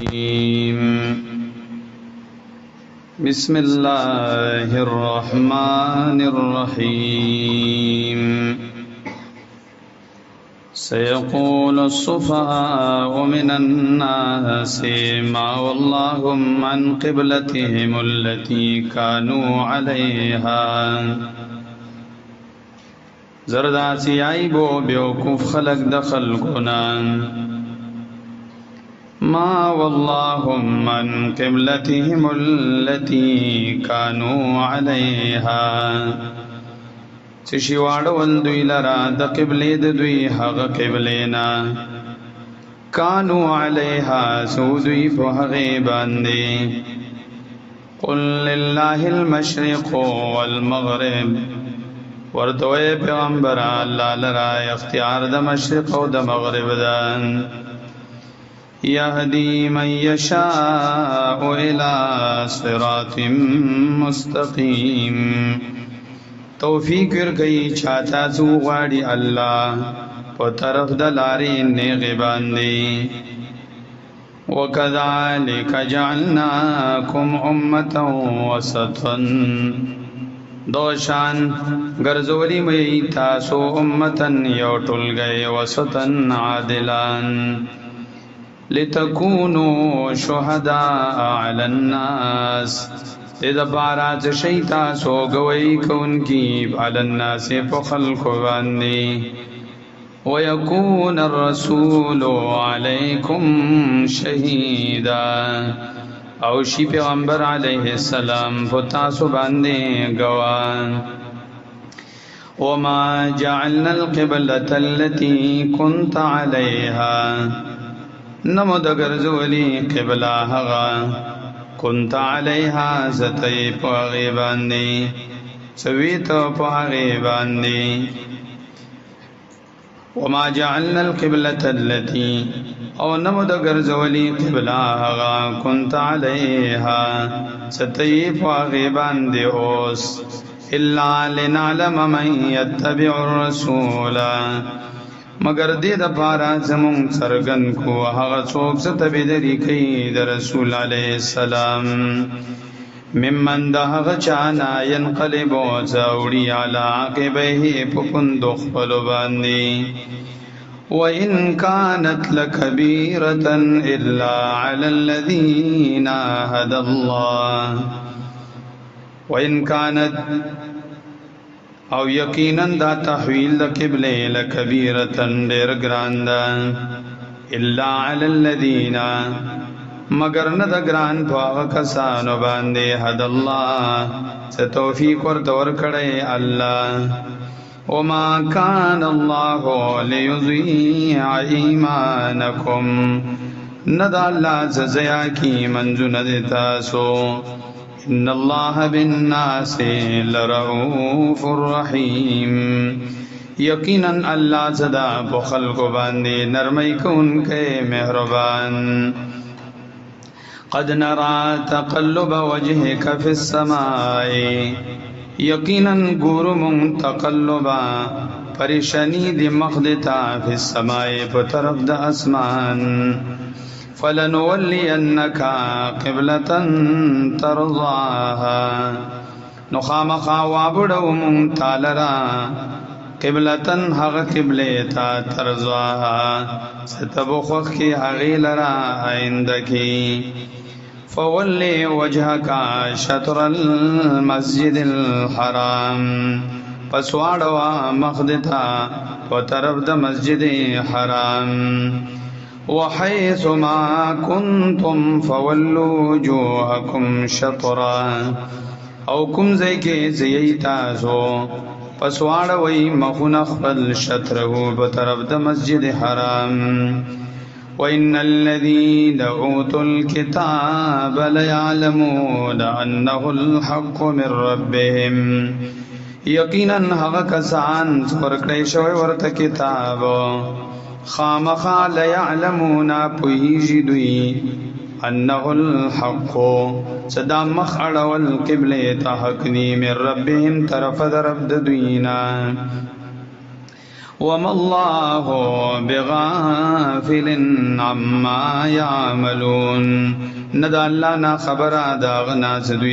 الرجيم بسم الله الرحمن الرحيم سيقول السفهاء من الناس ما ولاهم عن قبلتهم التي كانوا عليها زرداسی عیبو بیوکوف خلق دخل کنان ما واللهم عن قبلتهم التي كانوا عليها چشی واړول دوی لرا د قبلې د دوی هغه قبلینا كانوا عليها سودوی په هغه باندې قل لله المشرق والمغرب ورتوی پیغمبر الله لرا اختیار د مشرق او د مغرب دان یهدی من یشاء الى صراط مستقیم توفیق ورکړي چاته څو غواړي الله په طرف د لارې نیغه باندې وکذالک جعلناکم امه وسطا دوشان ګرځولي مې تاسو امتن یو ټولګي وسطن عادلان لتكونوا شهداء على الناس اذا بارات شي تاسو گوي کونکي على الناس په خلق باندې ويكون الرسول عليكم شهيدا او شی پیغمبر علیہ السلام فتاسو باندې گوان وما جعلنا القبلة التي كنت عليها نمو دگرزولی قبلہ هغا كنت عليها زتی پاغی باندی سویتو پاغی باندی وما جعلنا القبلة التي او نمو دا گرزولی قبلہ هغا كنت عليها ستیف واغیبان دی اوس الا لنعلم من يتبع الرسول مگر دی دا پارا زمون سرگن کو هغا څوک ستبدری کئی دا رسول علیہ السلام ممن دا هغا چانا ینقلبو زاوڑی علا عقبه پپندو خپلو باندی وَإِن كَانَتْ لَكَبِيرَةً إِلَّا عَلَى الَّذِينَ هَدَى اللَّهُ وَإِن كَانَتْ او یقینا دا تحویل دا قبلے لَكَبِيرَةً دیر گراندا إِلَّا عَلَى الَّذِينَ مگر ند گران پاغ کسانو باندے هَدَى اللَّهُ ستوفیق ورطور کڑے اللہ وما كان الله ليضيع إيمانكم ندى الله ززيا کی منزو ندتاسو إن الله بالناس لرؤوف رحيم یقینا اللہ زدا بخلق باندے نرمی کن کے مہربان قد نرى تقلب وجهك في السماء یقینا گورو من تقلبا پریشانی دی مخدتا فی السماء پترف دا اسمان فلنولینکا قبلتا ترضاها نخامخا وابڑو من تالرا قبلتا حق قبلیتا ترضاها ستبخوخ کی حغیلرا آئندکی فولی وجهك شطر المسجد الحرام پسواڑوا مخدتا و طرف دا مسجد حرام وحيث ما كنتم فولوا وجوهكم شطرا او کم زیکی زیتازو پسواڑوی مخنخ بل شطرہو بطرف دا مسجد حرام وَإِنَّ الَّذِينَ أُوتُوا الْكِتَابَ لَيَعْلَمُونَ أَنَّهُ الْحَقُّ مِنْ رَبِّهِمْ یقیناً هغه کسان ورکړی شوی ورته کتاب خامخا ليعلمون پوهیږي دوی انه الحق صدا مخ اړول قبله ته حق ني من ربهم طرف درب د دوینا وما الله بغافل عما يعملون. ند الله نا خبر دا غنا سدو